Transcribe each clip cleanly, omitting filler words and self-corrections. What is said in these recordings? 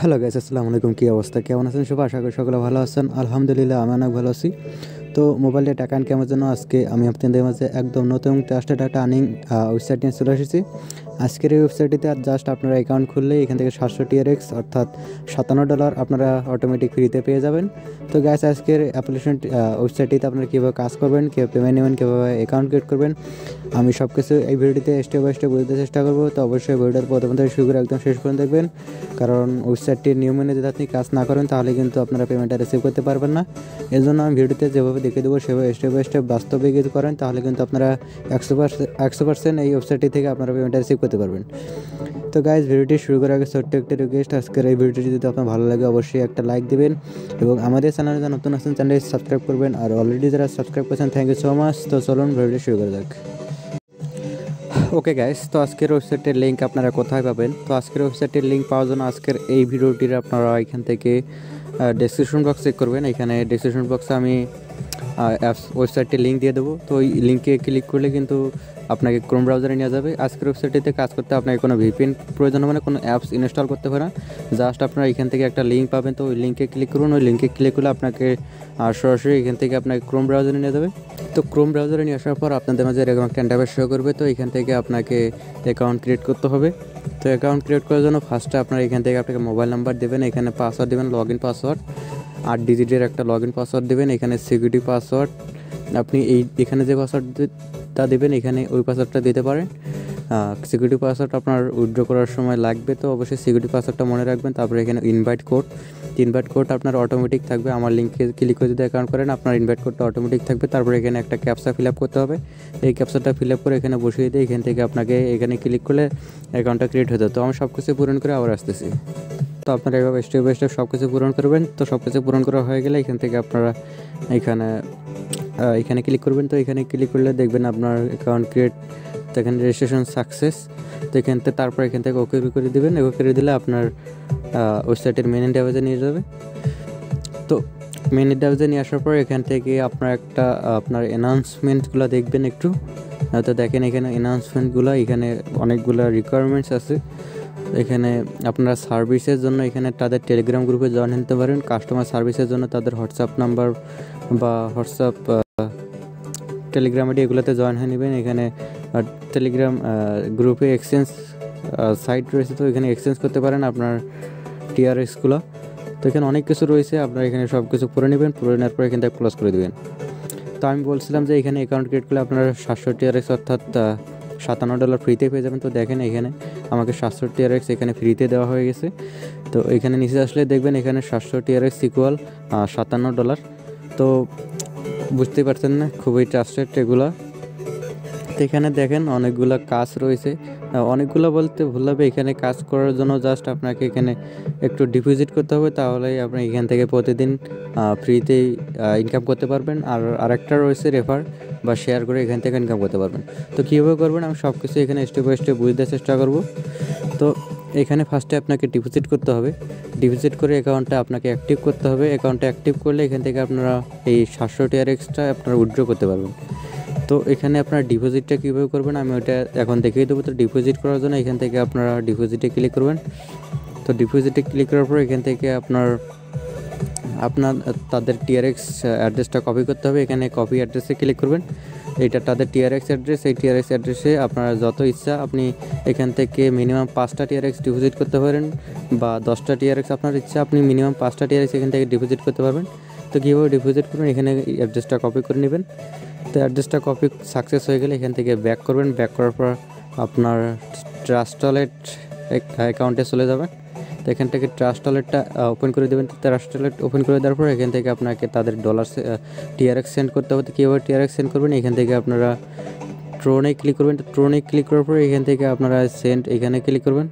Hello guys, আসসালামু আলাইকুম। কী অবস্থা, কেমন আছেন সবাই? আশা করি সকলে ভালো আছেন। আলহামদুলিল্লাহ, আমি অনেক ভালো আছি। তো মোবাইলে টাকা ইনকামের জন্য আজকে আমি আপনাদের মাঝে একদম নতুন ট্রাস্টেড একটা আর্নিং ওয়েবসাইট নিয়ে চলে এসেছি। আজকের এই ওয়েবসাইটটিতে জাস্ট আপনারা অ্যাকাউন্ট খুললেই এখান থেকে 700 টিআরএক্স অর্থাৎ $57 আপনারা অটোমেটিক ফ্রিতে পেয়ে যাবেন। তো গাইস, আজকের অ্যাপ্লিকেশন ওয়েবসাইটটিতে আপনারা কীভাবে কাজ করবেন, কীভাবে পেমেন্ট নেবেন, কীভাবে অ্যাকাউন্ট ক্রিয়েট করবেন, আমি সব কিছু এই ভিডিওটিতে স্টেপ বাই স্টেপ বুঝতে চেষ্টা করবো। তো অবশ্যই ভিডিওর প্রথম থেকে শুরু করে একদম শেষ পর্যন্ত দেখবেন, কারণ ওয়েবসাইটটির নিয়ম মেনে যদি আপনি কাজ না করেন তাহলে কিন্তু আপনারা পেমেন্টটা রিসিভ করতে পারবেন না। এর জন্য আমি ভিডিওতে যেভাবে দেখে দেবো সেভাবে স্টেপ বাই স্টেপ বাস্তবে যদি করেন তাহলে কিন্তু আপনারা 100% এই ওয়েবসাইটটি থেকে আপনারা পেমেন্টটা রিসিভ করতে পারবেন। তো গাইজ, ভিডিওটি শুরু করার আগে ছোট্ট একটা রিকোয়েস্ট, আজকের এই ভিডিওটি যদি আপনার ভালো লাগে অবশ্যই একটা লাইক দেবেন এবং আমাদের চ্যানেলে যারা নতুন আছেন চ্যানেলটি সাবস্ক্রাইব করবেন, আর অলরেডি যারা সাবস্ক্রাইব করেছেন থ্যাংক ইউ সো মাচ। তো চলুন ভিডিওটি শুরু করা যাক। ওকে গাইস, তো আজকের ওয়েবসাইটের লিঙ্ক আপনারা কোথায় পাবেন? তো আজকের ওয়েবসাইটের লিঙ্ক পাওয়ার জন্য আজকের এই ভিডিওটির আপনারা এখান থেকে ডেসক্রিপশন বক্স চেক করবেন। এখানে ডেসক্রিপশন বক্সে আমি অ্যাপস ওয়েবসাইটটির লিঙ্ক দিয়ে দেবো। তো ওই লিঙ্কে ক্লিক করলে কিন্তু আপনাকে ক্রোম ব্রাউজারে নিয়ে যাবে। আজকের ওয়েবসাইটটিতে কাজ করতে আপনাকে কোনো ভিপিএন প্রয়োজন হবে না, কোনো অ্যাপস ইনস্টল করতে হবে না। জাস্ট আপনারা এখান থেকে একটা লিঙ্ক পাবেন, তো ওই লিঙ্কে ক্লিক করুন। ওই লিঙ্কে ক্লিক করলে আপনাকে সরাসরি এখান থেকে আপনাকে ক্রোম ব্রাউজারে নিয়ে যাবে। তো ক্রোম ব্রাউজারে নিয়ে আসার পর আপনাদের মাঝে এরকম একটা ইন্টারফেস শো করবে। তো এখান থেকে আপনাকে অ্যাকাউন্ট ক্রিয়েট করতে হবে। তো অ্যাকাউন্ট ক্রিয়েট করার জন্য ফার্স্টে আপনারা এখান থেকে আপনাকে মোবাইল নাম্বার দেবেন, এখানে পাসওয়ার্ড দেবেন, লগ ইন পাসওয়ার্ড 8 ডিজিটের একটা লগ ইন পাসওয়ার্ড দেবেন। এখানে সিকিউরিটি পাসওয়ার্ড আপনি এখানে যে পাসওয়ার্ডটা দেবেন এখানে ওই পাসওয়ার্ডটা দিতে পারেন। সিকিউরিটি পাসওয়ার্ড আপনার উইথড্র করার সময় লাগবে, তো অবশ্যই সিকিউরিটি পাসওয়ার্ডটা মনে রাখবেন। তারপরে এখানে ইনভাইট কোড আপনার অটোমেটিক থাকবে। আমার লিঙ্কে ক্লিক করে যদি অ্যাকাউন্ট করেন আপনার ইনভাইট কোডটা অটোমেটিক থাকবে। তারপরে এখানে একটা ক্যাপচা ফিল আপ করতে হবে। এই ক্যাপচাটা ফিল আপ করে এখানে বসিয়ে দিয়ে এখান থেকে আপনাকে এখানে ক্লিক করলে অ্যাকাউন্টটা ক্রিয়েট হতে। তো আমি সব কিছু পূরণ করে আবার আসতেছি। তো আপনারা এভাবে স্টেপ বাই স্টেপ সব কিছু পূরণ করবেন। তো সব কিছু পূরণ করা হয়ে গেলে এখান থেকে আপনারা এখানে ক্লিক করবেন। তো এখানে ক্লিক করলে দেখবেন আপনার অ্যাকাউন্ট ক্রিয়েট, তো এখানে রেজিস্ট্রেশন সাকসেস। তো তারপর এখান থেকে ওকে করে দেবেন। ওকে করে দিলে আপনার ওয়েবসাইটের মেন ইন্টারফেসে নিয়ে যাবে। তো মেন ইন্টারফেসে নিয়ে আসার পর এখান থেকে আপনার অ্যানাউন্সমেন্টগুলো দেখবেন একটু। তো দেখেন এখানে অ্যানাউন্সমেন্টগুলো, এখানে অনেকগুলো রিকোয়ারমেন্টস আছে। এখানে আপনারা সার্ভিসের জন্য এখানে তাদের টেলিগ্রাম গ্রুপে জয়েন হতে পারেন। কাস্টমার সার্ভিসের জন্য তাদের হোয়াটসঅ্যাপ নাম্বার বা হোয়াটসঅ্যাপ টেলিগ্রাম আইডি এগুলোতে জয়েন হয়ে নেবেন। এখানে টেলিগ্রাম গ্রুপে এক্সচেঞ্জ সাইট রয়েছে, তো এখানে এক্সচেঞ্জ করতে পারেন আপনার টিআরএক্সগুলো। তো এখানে অনেক কিছু রয়েছে, আপনারা এখানে সব কিছু পড়ে নেবেন। পড়ে নেওয়ার পর এখান থেকে ক্লোজ করে দেবেন। তো আমি বলছিলাম যে এখানে অ্যাকাউন্ট ক্রিয়েট করলে আপনারা 700 টিআরএক্স অর্থাৎ $57 ফ্রিতে পেয়ে যাবেন। তো দেখেন এখানে আমাকে 700 টিআরএক্স এখানে ফ্রিতে দেওয়া হয়ে গেছে। তো এখানে নিচে আসলে দেখবেন এখানে 700 টিআরএক্স ইকুয়াল $57। তো বুঝতেই পারছেন না, খুবই ট্রাস্টেড এগুলা। তো এখানে দেখেন অনেকগুলো কাজ রয়েছে, অনেকগুলো বলতে ভুল হবে। এখানে কাজ করার জন্য জাস্ট আপনাকে এখানে একটু ডিপোজিট করতে হবে, তাহলেই আপনি এখান থেকে প্রতিদিন ফ্রিতেই ইনকাম করতে পারবেন। আর আরেকটা রয়েছে রেফার বা শেয়ার করে এখান থেকে ইনকাম করতে পারবেন। তো কীভাবে করবেন আমি সব কিছু এখানে স্টেপ বাই স্টেপ বুঝতে চেষ্টা করব। তো এখানে ফার্স্টে আপনাকে ডিপোজিট করতে হবে। ডিপোজিট করে অ্যাকাউন্টটা আপনাকে অ্যাক্টিভ করতে হবে। অ্যাকাউন্টটা অ্যাক্টিভ করলে এখান থেকে আপনারা এই 700 টিআরএক্সটা আপনারা উইথড্র করতে পারবেন। তো এখানে আপনার ডিপোজিটটা কীভাবে করবেন আমি ওইটা এখন দেখিয়ে দেবো। তো ডিপোজিট করার জন্য এখান থেকে আপনারা ডিপোজিটে ক্লিক করবেন। তো ডিপোজিটে ক্লিক করার পর এখান থেকে আপনার তাদের টিআরএক্স অ্যাড্রেসটা কপি করতে হবে। এখানে কপি অ্যাড্রেসে ক্লিক করবেন। এইটা তাদের টিআরএক্স অ্যাড্রেস। এই টিআরএক্স অ্যাড্রেসে আপনার যত ইচ্ছা আপনি এখান থেকে মিনিমাম 5টা টিআরএক্স ডিপোজিট করতে পারেন বা 10টা টিআরএক্স আপনার ইচ্ছা, আপনি মিনিমাম 5টা টিআরএক্স এখান থেকে ডিপোজিট করতে পারবেন। তো কীভাবে ডিপোজিট করবেন, এখানে অ্যাড্রেসটা কপি করে নেবেন। তো অ্যাড্রেসটা কপি সাকসেস হয়ে গেলে এখান থেকে ব্যাক করবেন। ব্যাক করার পর আপনার ট্রাস্ট ওয়ালেট অ্যাকাউন্টে চলে যাবেন। তো এখান থেকে ট্রাস্ট ওয়ালেটটা ওপেন করে দেবেন। ট্রাস্ট ওয়ালেট ওপেন করে দেওয়ার পর এখান থেকে আপনাকে তাদের টিআরএক্স সেন্ড করতে হবে। কীভাবে টিআরএক্স সেন্ড করবেন, এখান থেকে আপনারা ট্রোনে ক্লিক করবেন। তো ট্রোনে ক্লিক করার পর এখান থেকে আপনারা সেন্ড এখানে ক্লিক করবেন।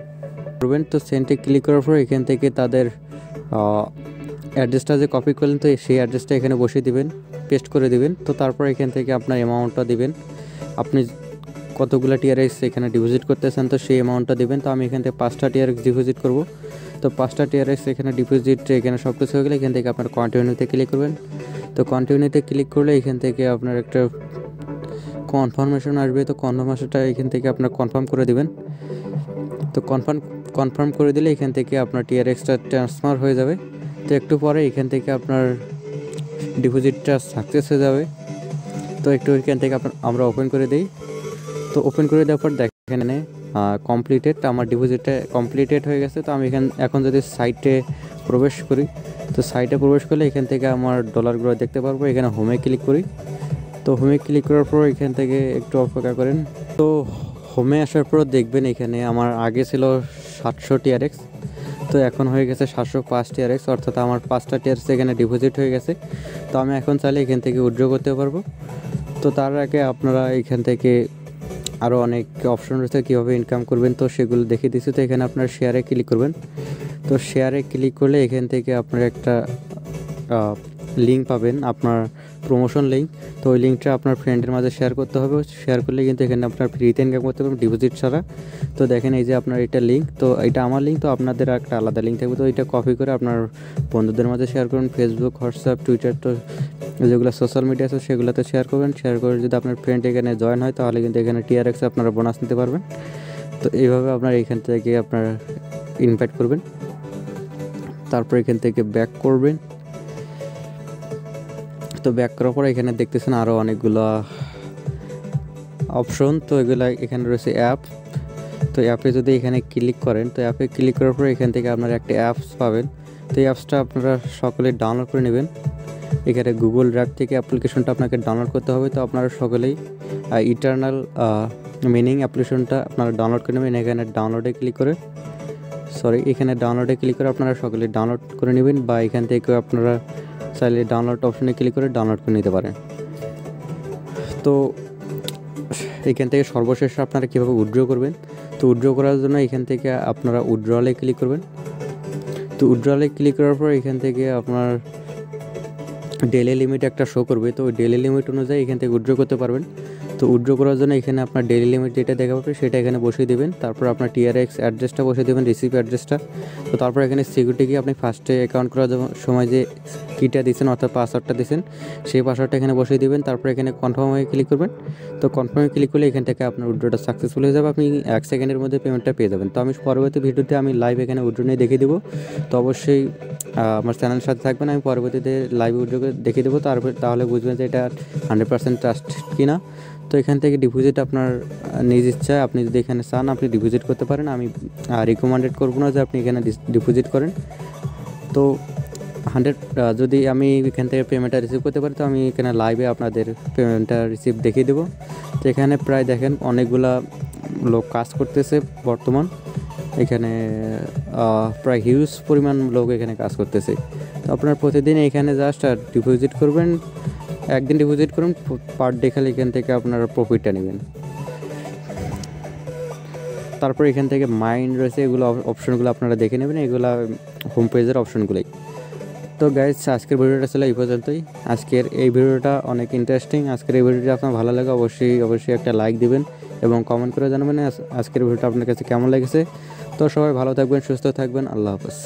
তো সেন্ডে ক্লিক করার পর এখান থেকে তাদের অ্যাড্রেসটা যে কপি করলেন তো সেই অ্যাড্রেসটা এখানে বসিয়ে দিবেন, পেস্ট করে দিবেন। তো তারপর এখান থেকে আপনার অ্যামাউন্টটা দিবেন, আপনি কতগুলো টিআরএক্স এখানে ডিপোজিট করতেছেন তো সেই অ্যামাউন্টটা দিবেন। তো আমি এখান থেকে 5টা টিআরএক্স ডিপোজিট করব। তো 5টা টিআরএক্স এখানে ডিপোজিট এখানে সব কিছু হয়ে গেলে এখান থেকে আপনার কন্টিনিউতে ক্লিক করবেন। তো কন্টিনিউতে ক্লিক করলে এখান থেকে আপনার একটা কনফার্মেশন আসবে। তো কনফার্মেশনটা এখান থেকে আপনার কনফার্ম করে দিবেন। তো কনফার্ম কনফার্ম করে দিলে এখান থেকে আপনার টিআরএক্সটা ট্রান্সফার হয়ে যাবে। তো একটু পরে এখান থেকে আপনার ডিপোজিটটা সাকসেস হয়ে যাবে। তো একটু এখান থেকে আমরা ওপেন করে দিই। তো ওপেন করে দেওয়ার পর দেখেন কমপ্লিটেড, আমার ডিপোজিটটা কমপ্লিটেড হয়ে গেছে। তো আমি এখন যদি সাইটে প্রবেশ করি, তো সাইটে প্রবেশ করলে এখান থেকে আমার ডলারগুলো দেখতে পারবো। এখানে হোমে ক্লিক করি। তো হোমে ক্লিক করার পর এখান থেকে একটু অপেক্ষা করেন। তো হোমে আসার পর দেখবেন এখানে আমার আগে ছিল 700 টিআরএক্স, তো এখন হয়ে গেছে 705 টিআরএক্স, অর্থাৎ আমার 5টা টিআরএক্স এখানে ডিপোজিট হয়ে গেছে। তো আমি এখন চাইলে এখান থেকে উইথড্র করতে পারবো। তো তার আগে আপনারা এখান থেকে আরও অনেক অপশন রয়েছে কীভাবে ইনকাম করবেন, তো সেগুলো দেখিয়ে দিচ্ছি। তো এখানে আপনার শেয়ারে ক্লিক করবেন। তো শেয়ারে ক্লিক করলে এখান থেকে আপনার একটা লিঙ্ক পাবেন, আপনার প্রমোশন লিঙ্ক। তো ওই লিঙ্কটা আপনার ফ্রেন্ডের মাঝে শেয়ার করতে হবে। শেয়ার করলে কিন্তু এখানে আপনার ফ্রিতে ইনকাম করতে পারবেন ডিপোজিট ছাড়া। তো দেখেন এই যে আপনার এটা লিঙ্ক, তো এটা আমার লিঙ্ক, তো আপনাদের একটা আলাদা লিঙ্ক থাকবে। তো এটা কপি করে আপনার বন্ধুদের মাঝে শেয়ার করুন, ফেসবুক, হোয়াটসঅ্যাপ, টুইটার, তো যেগুলো সোশ্যাল মিডিয়া আছে সেগুলোতে শেয়ার করবেন। শেয়ার করে যদি আপনার ফ্রেন্ড এখানে জয়েন হয় তাহলে কিন্তু এখানে টিআরএক্স আপনারা বোনাস নিতে পারবেন। তো এইভাবে আপনার এখান থেকে আপনার ইনভাইট করবেন, তারপর এখান থেকে ব্যাক করবেন। তো ব্যাক করার পর এখানে দেখতেছেন আরও অনেকগুলো অপশন। তো এগুলো এখানে রয়েছে অ্যাপ। তো অ্যাপে যদি এখানে ক্লিক করেন, তো অ্যাপে ক্লিক করার পর এখান থেকে আপনারা একটা অ্যাপস পাবেন। তো এই অ্যাপসটা আপনারা সকলে ডাউনলোড করে নেবেন। এখানে গুগল ড্রাইভ থেকে অ্যাপ্লিকেশনটা আপনাকে ডাউনলোড করতে হবে। তো আপনারা সকলেই ইটারনাল মিনিং অ্যাপ্লিকেশনটা আপনারা ডাউনলোড করে নেবেন। এখানে ডাউনলোডে ক্লিক করে আপনারা সকলে ডাউনলোড করে নেবেন, বা এখান থেকে আপনারা চাইলে ডাউনলোড অপশনে ক্লিক করে ডাউনলোড করে নিতে পারেন। তো এখান থেকে সর্বশেষ আপনারা কীভাবে উইথড্র করবেন, তো উইথড্র করার জন্য এখান থেকে আপনারা উইথড্রলে ক্লিক করবেন। তো উইথড্রলে ক্লিক করার পর এখান থেকে আপনার ডেইলি লিমিট একটা শো করবে। তো ওই ডেইলি লিমিট অনুযায়ী এখান থেকে উইথড্র করতে পারবেন। তো উইথড্র করার জন্য এখানে আপনার ডেইলি লিমিট যেটা দেখা পাবে সেটা এখানে বসিয়ে দেবেন। তারপর আপনার টিআরএক্স অ্যাড্রেসটা বসিয়ে দেবেন, রিসিভ অ্যাড্রেসটা। তো তারপর এখানে সিকিউরিটি কি আপনি ফার্স্টে অ্যাকাউন্ট করার সময় যে কিটা দিয়েছেন অর্থাৎ পাসওয়ার্ডটা দিয়েছেন সেই পাসওয়ার্ডটা এখানে বসিয়ে দেবেন। তারপর এখানে কনফার্মে ক্লিক করবেন। তো কনফার্মে ক্লিক করলে এখান থেকে আপনার উইথড্রটা সাকসেসফুল হয়ে যাবে, আপনি 1 সেকেন্ডের মধ্যে পেমেন্টটা পেয়ে যাবেন। তো আমি পরবর্তী ভিডিওতে আমি লাইভ এখানে উইথড্র নিয়ে দেখিয়ে দেবো। তো অবশ্যই আমার চ্যানেলের সাথে থাকবেন, আমি পরবর্তীতে লাইভ উইথড্র দেখিয়ে দেবো। তাহলে বুঝবেন যে এটা 100% ট্রাস্ট কিনা। তো এখান থেকে ডিপোজিট আপনার নিজ ইচ্ছায় আপনি যদি এখানে চান আপনি ডিপোজিট করতে পারেন। আমি রিকমেন্ডেড করবো না যে আপনি এখানে ডিপোজিট করেন। তো 100 যদি আমি এখান থেকে পেমেন্টটা রিসিভ করতে পারি, তো আমি এখানে লাইভে আপনাদের পেমেন্টটা রিসিভ দেখিয়ে দেবো। তো এখানে প্রায় দেখেন অনেকগুলা লোক কাজ করতেছে বর্তমান, এখানে প্রায় হিউজ পরিমাণ লোক এখানে কাজ করতেছে। তো আপনার প্রতিদিন এখানে জাস্ট ডিপোজিট করবেন, একদিন ডিপোজিট করুন, পার ডে খালি এখান থেকে আপনারা প্রফিটটা নেবেন। তারপর এখান থেকে মাইন্ড রয়েছে, এগুলো অপশনগুলো আপনারা দেখে নেবেন, এগুলো হোম পেজের অপশনগুলোই। তো গাইজ আজকের ভিডিওটা ছিল এই পর্যন্তই। আজকের এই ভিডিওটা অনেক ইন্টারেস্টিং। আজকের এই ভিডিওটা আপনার ভালো লাগে অবশ্যই একটা লাইক দিবেন এবং কমেন্ট করে জানাবেন আজকের ভিডিওটা আপনার কাছে কেমন লেগেছে। তো সবাই ভালো থাকবেন, সুস্থ থাকবেন, আল্লাহ হাফেজ।